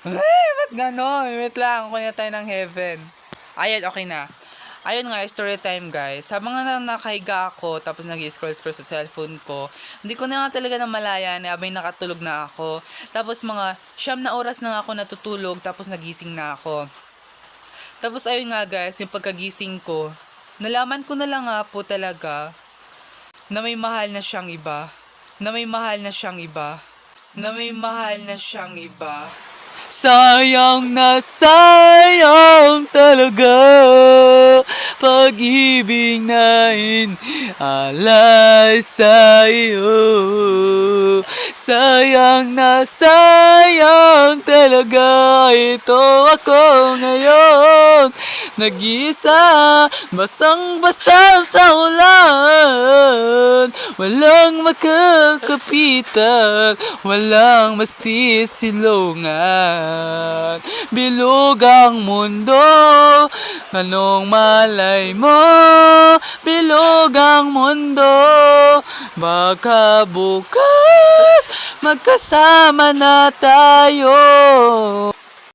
Ay, ba't ganon? Wait lang, kunin tayo ng heaven. Ayan, okay na. Ayun nga, story time guys. Habang na nakahiga ako, tapos nag-scroll-scroll sa cellphone ko, hindi ko na nga talaga namalayan na abay nakatulog na ako. Tapos mga 9 oras na nga ako natutulog, tapos nagising na ako. Tapos ayun nga guys, yung pagkagising ko, nalaman ko na lang nga po talaga na may mahal na siyang iba. Na may mahal na siyang iba. Na may mahal na siyang iba. Sayang na sayang talaga pag-ibig na alay sa iyo. Sayang na sayang talaga ito ako ngayon. Nag-isa, basang-basa sa ulan. Walang makakapitan, walang masisilungan. Bilog ang mundo, anong malay mo? Bilog ang mundo, baka bukas magkasama na tayo.